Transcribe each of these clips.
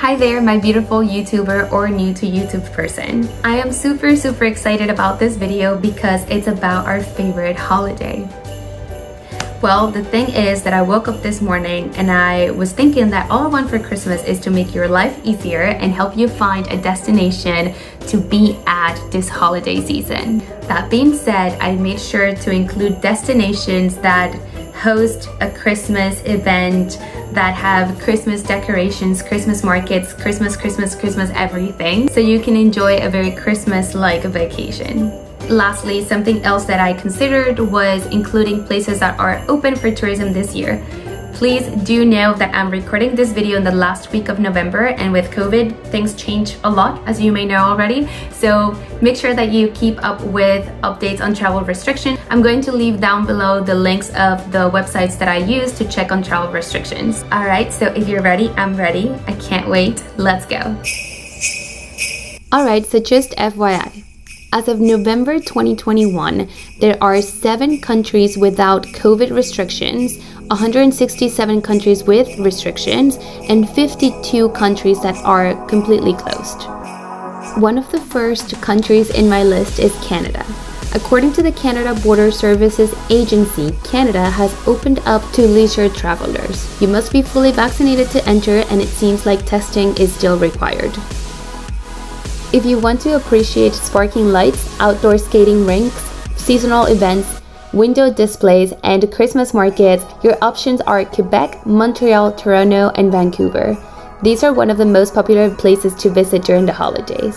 Hi there, my beautiful YouTuber or new to YouTube person. I am super excited about this video because it's about our favorite holiday. Well, the thing is that I woke up this morning and I was thinking that all I want for Christmas is to make your life easier and help you find a destination to be at this holiday season. That being said, I made sure to include destinations that host a Christmas event, that have Christmas decorations, Christmas markets, Christmas everything, so you can enjoy a very Christmas-like vacation. Lastly, something else that I considered was including places that are open for tourism this year. Please do know that I'm recording this video in the last week of November, and with COVID, things change a lot, as you may know already. So make sure that you keep up with updates on travel restrictions. I'm going to leave down below the links of the websites that I use to check on travel restrictions. All right, so if you're ready, I'm ready. I can't wait. Let's go. All right, so just FYI. As of November 2021, there are 7 countries without COVID restrictions, 167 countries with restrictions, and 52 countries that are completely closed. One of the first countries in my list is Canada. According to the Canada Border Services Agency, Canada has opened up to leisure travelers. You must be fully vaccinated to enter, and it seems like testing is still required. If you want to appreciate sparkling lights, outdoor skating rinks, seasonal events, window displays, and Christmas markets, your options are Quebec, Montreal, Toronto, and Vancouver. These are one of the most popular places to visit during the holidays.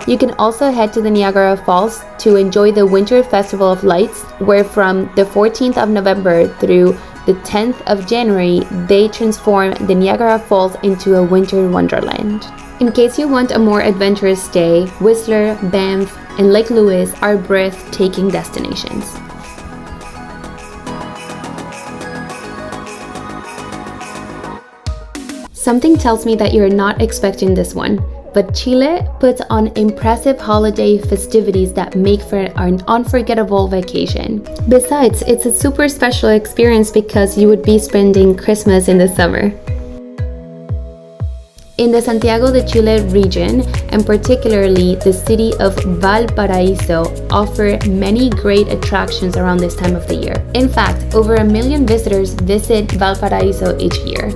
You can also head to the Niagara Falls to enjoy the Winter Festival of Lights, where from the 14th of November through the 10th of January, they transform the Niagara Falls into a winter wonderland. In case you want a more adventurous stay, Whistler, Banff, and Lake Louise are breathtaking destinations. Something tells me that you're not expecting this one, but Chile puts on impressive holiday festivities that make for an unforgettable vacation. Besides, it's a super special experience because you would be spending Christmas in the summer. In the Santiago De Chile region, and particularly the city of Valparaiso, offer many great attractions around this time of the year. In fact, over 1 million visitors visit Valparaiso each year.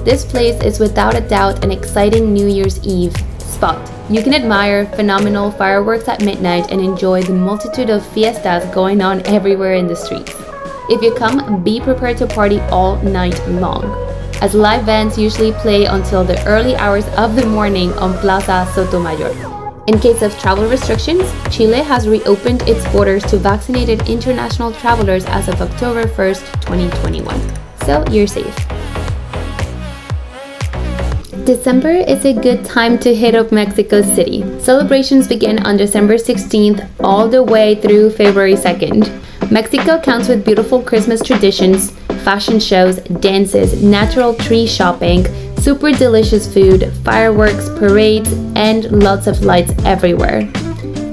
This place is without a doubt an exciting New Year's Eve spot. You can admire phenomenal fireworks at midnight and enjoy the multitude of fiestas going on everywhere in the streets. If you come, be prepared to party all night long, as live bands usually play until the early hours of the morning on Plaza Sotomayor. In case of travel restrictions, Chile has reopened its borders to vaccinated international travelers as of October 1st, 2021. So you're safe. December is a good time to hit up Mexico City. Celebrations begin on December 16th all the way through February 2nd. Mexico counts with beautiful Christmas traditions, fashion shows, dances, natural tree shopping, super delicious food, fireworks, parades, and lots of lights everywhere.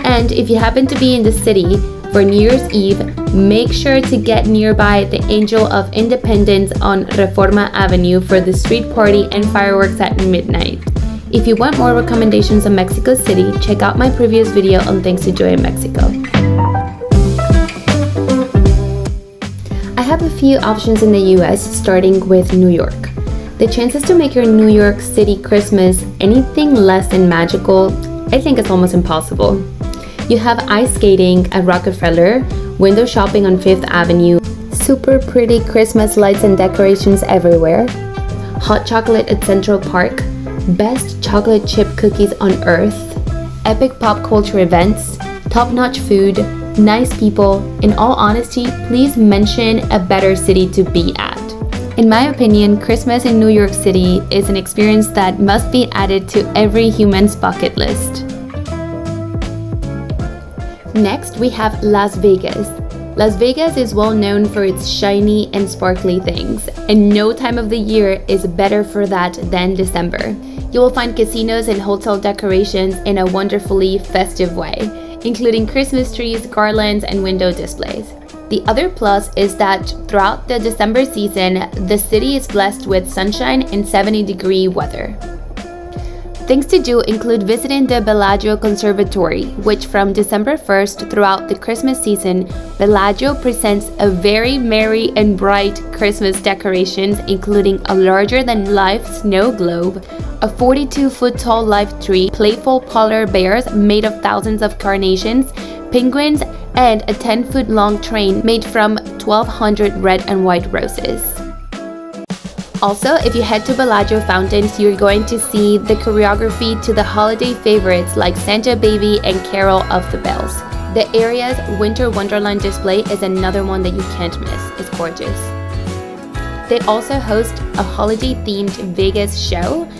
And if you happen to be in the city for New Year's Eve, make sure to get nearby the Angel of Independence on Reforma Avenue for the street party and fireworks at midnight. If you want more recommendations on Mexico City, check out my previous video on things to enjoy in Mexico. I have a few options in the US, starting with New York. The chances to make your New York City Christmas anything less than magical, I think it's almost impossible. You have ice skating at Rockefeller, window shopping on 5th Avenue, super pretty Christmas lights and decorations everywhere, hot chocolate at Central Park, best chocolate chip cookies on earth, epic pop culture events, top-notch food, nice people. In all honesty, please mention a better city to be at. In my opinion, Christmas in New York City is an experience that must be added to every human's bucket list. Next, we have Las Vegas. Las Vegas is well known for its shiny and sparkly things, and no time of the year is better for that than December. You will find casinos and hotel decorations in a wonderfully festive way, including Christmas trees, garlands, and window displays. The other plus is that throughout the December season, the city is blessed with sunshine and 70-degree weather. Things to do include visiting the Bellagio Conservatory, which from December 1st throughout the Christmas season, Bellagio presents a very merry and bright Christmas decorations, including a larger-than-life snow globe, a 42-foot tall live tree, playful polar bears made of thousands of carnations, penguins, and a 10-foot long train made from 1,200 red and white roses. Also, if you head to Bellagio Fountains, you're going to see the choreography to the holiday favorites like Santa Baby and Carol of the Bells. The area's Winter Wonderland display is another one that you can't miss. It's gorgeous. They also host a holiday-themed Vegas show.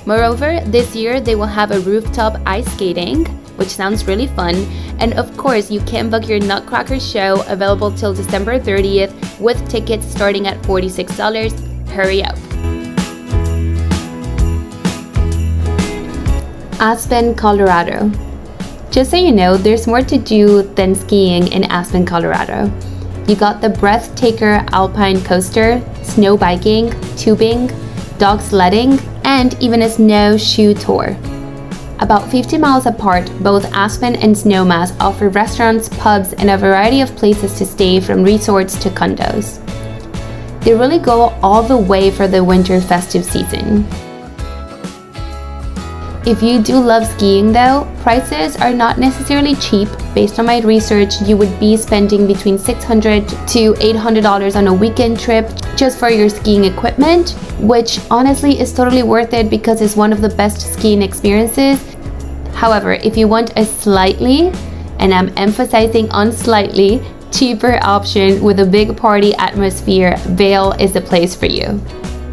Moreover, this year they will have a rooftop ice skating, which sounds really fun. And of course, you can book your Nutcracker show, available till December 30th, with tickets starting at $46. Hurry up. Aspen, Colorado. Just so you know, there's more to do than skiing in Aspen, Colorado. You got the breathtaker alpine coaster, snow biking, tubing, dog sledding, and even a snowshoe tour. About 50 miles apart, both Aspen and Snowmass offer restaurants, pubs, and a variety of places to stay, from resorts to condos. They really go all the way for the winter festive season. If you do love skiing though, prices are not necessarily cheap. Based on my research, you would be spending between $600 to $800 on a weekend trip just for your skiing equipment, which honestly is totally worth it because it's one of the best skiing experiences. However, if you want a slightly, and I'm emphasizing on slightly, cheaper option with a big party atmosphere, Vail is the place for you.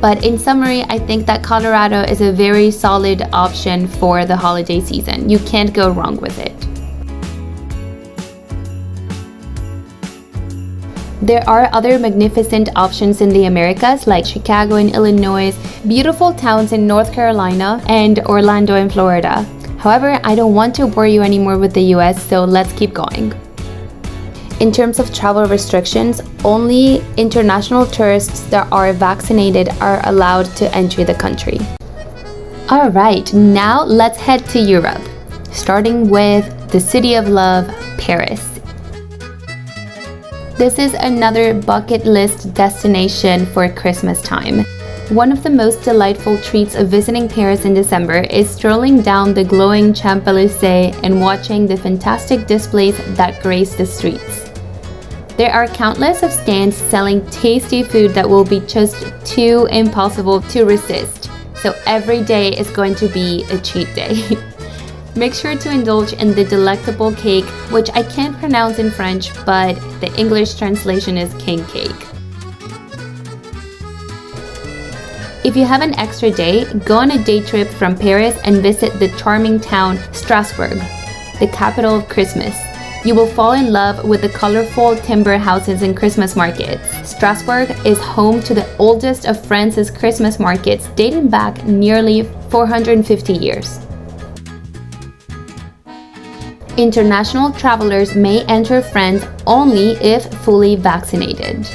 But in summary, I think that Colorado is a very solid option for the holiday season. You can't go wrong with it. There are other magnificent options in the Americas, like Chicago in Illinois, beautiful towns in North Carolina, and Orlando in Florida. However, I don't want to bore you anymore with the US, so let's keep going. In terms of travel restrictions, only international tourists that are vaccinated are allowed to enter the country. Alright, now let's head to Europe, starting with the city of love, Paris. This is another bucket list destination for Christmas time. One of the most delightful treats of visiting Paris in December is strolling down the glowing Champs-Élysées and watching the fantastic displays that grace the streets. There are countless of stands selling tasty food that will be just too impossible to resist. So every day is going to be a cheat day. Make sure to indulge in the delectable cake, which I can't pronounce in French, but the English translation is king cake. If you have an extra day, go on a day trip from Paris and visit the charming town Strasbourg, the capital of Christmas. You will fall in love with the colorful timber houses and Christmas markets. Strasbourg is home to the oldest of France's Christmas markets, dating back nearly 450 years. International travelers may enter France only if fully vaccinated.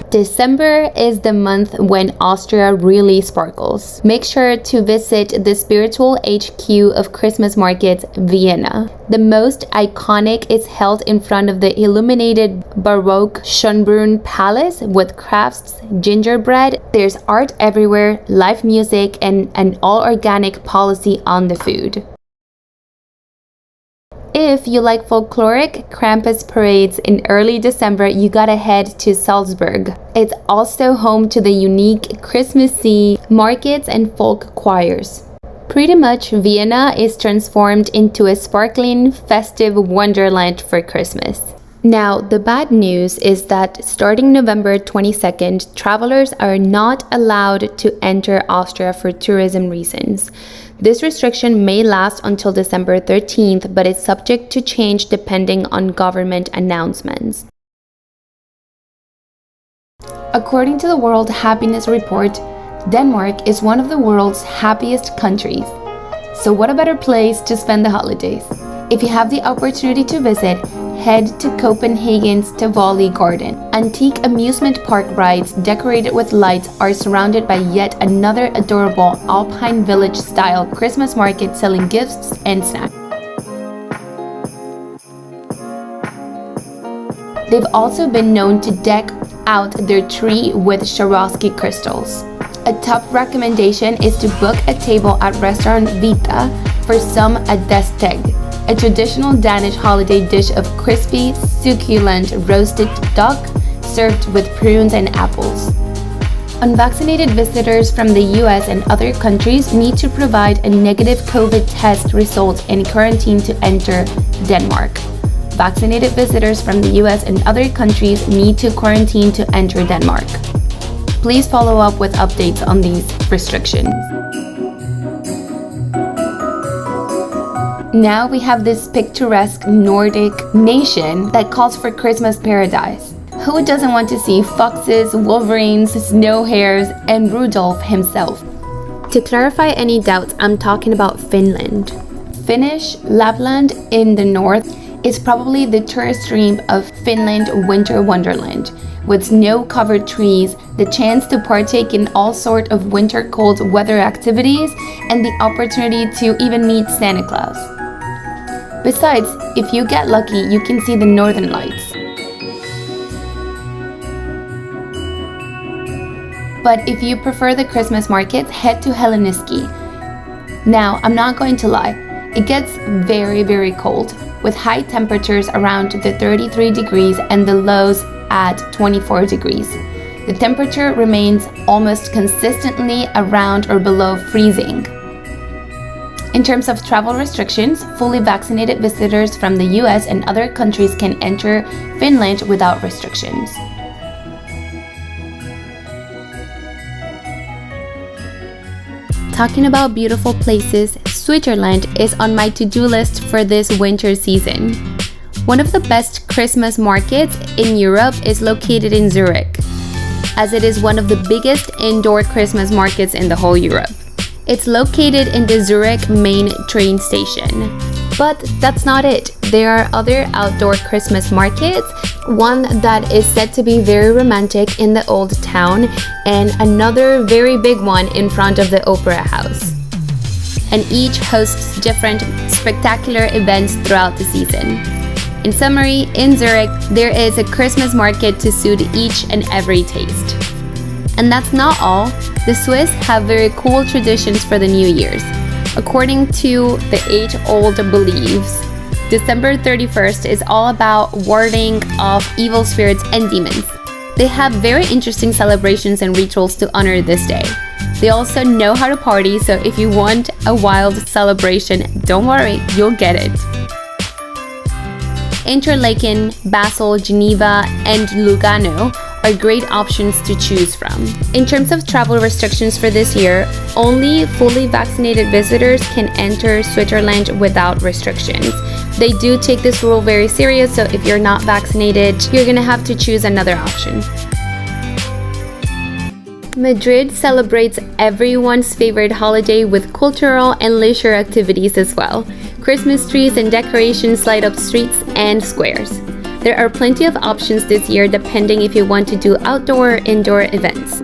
December is the month when Austria really sparkles. Make sure to visit the spiritual HQ of Christmas markets, Vienna. The most iconic is held in front of the illuminated Baroque Schönbrunn Palace with crafts, gingerbread. There's art everywhere, live music, and an all-organic policy on the food. If you like folkloric Krampus parades in early December, you gotta head to Salzburg. It's also home to the unique Christmassy markets and folk choirs. Pretty much, Vienna is transformed into a sparkling, festive wonderland for Christmas. Now, the bad news is that starting November 22nd, travelers are not allowed to enter Austria for tourism reasons. This restriction may last until December 13th, but is subject to change depending on government announcements. According to the World Happiness Report, Denmark is one of the world's happiest countries. So what a better place to spend the holidays? If you have the opportunity to visit, head to Copenhagen's Tivoli Garden. Antique amusement park rides decorated with lights are surrounded by yet another adorable Alpine Village-style Christmas market selling gifts and snacks. They've also been known to deck out their tree with Swarovski crystals. A top recommendation is to book a table at restaurant Vita for some adesteg, a traditional Danish holiday dish of crispy, succulent roasted duck served with prunes and apples. Unvaccinated visitors from the US and other countries need to provide a negative COVID test result and quarantine to enter Denmark. Vaccinated visitors from the US and other countries need to quarantine to enter Denmark. Please follow up with updates on these restrictions. Now we have this picturesque Nordic nation that calls for Christmas paradise. Who doesn't want to see foxes, wolverines, snow hares, and Rudolph himself? To clarify any doubts, I'm talking about Finland. Finnish Lapland in the north is probably the tourist dream of Finland winter wonderland. With snow-covered trees, the chance to partake in all sorts of winter cold weather activities, and the opportunity to even meet Santa Claus. Besides, if you get lucky, you can see the northern lights. But if you prefer the Christmas markets, head to Helsinki. Now, I'm not going to lie, it gets very, very cold, with high temperatures around the 33 degrees and the lows at 24 degrees. The temperature remains almost consistently around or below freezing. In terms of travel restrictions, fully vaccinated visitors from the US and other countries can enter Finland without restrictions. Talking about beautiful places, Switzerland is on my to-do list for this winter season. One of the best Christmas markets in Europe is located in Zurich, as it is one of the biggest indoor Christmas markets in the whole Europe. It's located in the Zurich main train station. But that's not it. There are other outdoor Christmas markets, one that is said to be very romantic in the old town, and another very big one in front of the Opera House. And each hosts different spectacular events throughout the season. In summary, in Zurich, there is a Christmas market to suit each and every taste. And that's not all. The Swiss have very cool traditions for the New Year's. According to the age-old beliefs, December 31st is all about warding off evil spirits and demons. They have very interesting celebrations and rituals to honor this day. They also know how to party, so if you want a wild celebration, don't worry, you'll get it. Interlaken, Basel, Geneva, and Lugano are great options to choose from. In terms of travel restrictions for this year, only fully vaccinated visitors can enter Switzerland without restrictions. They do take this rule very serious, so if you're not vaccinated, you're gonna have to choose another option. Madrid celebrates everyone's favorite holiday with cultural and leisure activities as well. Christmas trees and decorations light up streets and squares. There are plenty of options this year depending if you want to do outdoor or indoor events.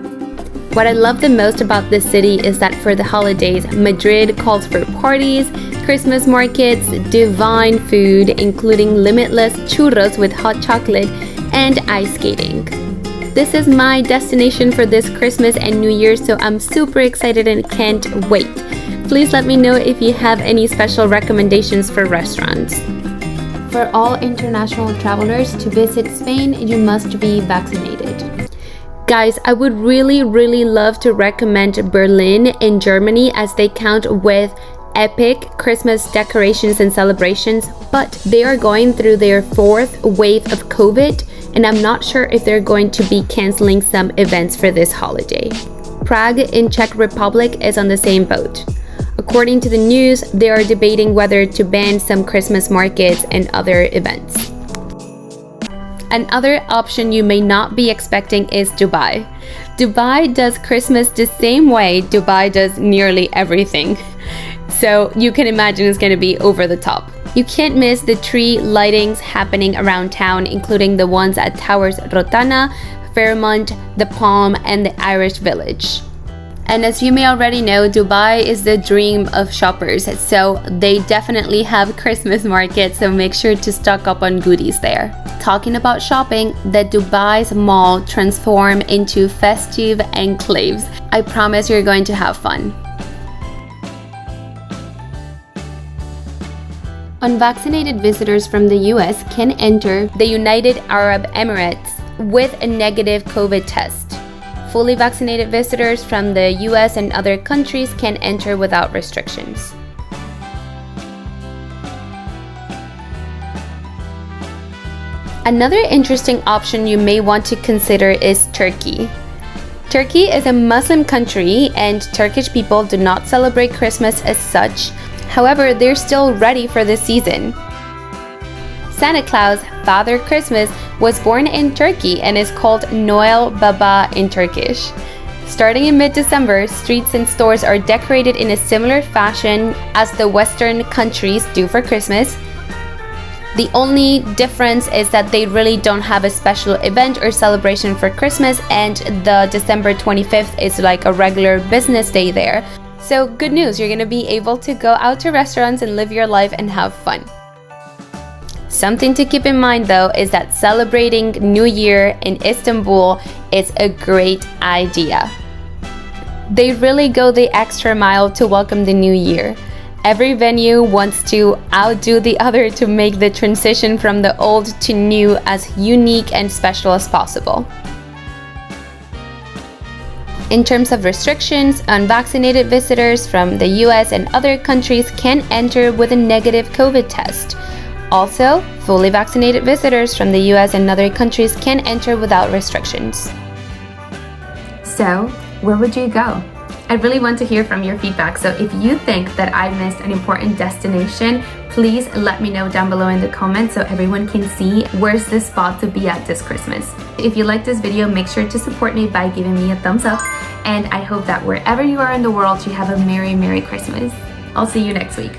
What I love the most about this city is that for the holidays, Madrid calls for parties, Christmas markets, divine food, including limitless churros with hot chocolate, and ice skating. This is my destination for this Christmas and New Year, so I'm super excited and can't wait. Please let me know if you have any special recommendations for restaurants. For all international travelers to visit Spain, you must be vaccinated. Guys, I would really love to recommend Berlin in Germany, as they count with epic Christmas decorations and celebrations, but they are going through their 4th wave of COVID, and I'm not sure if they're going to be canceling some events for this holiday. Prague in Czech Republic is on the same boat. According to the news, they are debating whether to ban some Christmas markets and other events. Another option you may not be expecting is Dubai. Dubai does Christmas the same way Dubai does nearly everything. So you can imagine it's going to be over the top. You can't miss the tree lightings happening around town, including the ones at Towers Rotana, Fairmont, The Palm, and the Irish Village. And as you may already know, Dubai is the dream of shoppers, so they definitely have Christmas markets, so make sure to stock up on goodies there. Talking about shopping, the Dubai's mall transform into festive enclaves. I promise you're going to have fun. Unvaccinated visitors from the US can enter the United Arab Emirates with a negative COVID test. Fully vaccinated visitors from the US and other countries can enter without restrictions. Another interesting option you may want to consider is Turkey. Turkey is a Muslim country and Turkish people do not celebrate Christmas as such. However, they're still ready for the season. Santa Claus, Father Christmas, was born in Turkey and is called Noel Baba in Turkish. Starting in mid-December, streets and stores are decorated in a similar fashion as the Western countries do for Christmas. The only difference is that they really don't have a special event or celebration for Christmas, and the December 25th is like a regular business day there. So good news, you're gonna be able to go out to restaurants and live your life and have fun. Something to keep in mind though is that celebrating New Year in Istanbul is a great idea. They really go the extra mile to welcome the new year. Every venue wants to outdo the other to make the transition from the old to new as unique and special as possible. In terms of restrictions, unvaccinated visitors from the US and other countries can enter with a negative COVID test. Also, fully vaccinated visitors from the US and other countries can enter without restrictions. So, where would you go? I really want to hear from your feedback, so if you think that I missed an important destination, please let me know down below in the comments so everyone can see where's the spot to be at this Christmas. If you like this video, make sure to support me by giving me a thumbs up, and I hope that wherever you are in the world, you have a Merry Christmas. I'll see you next week.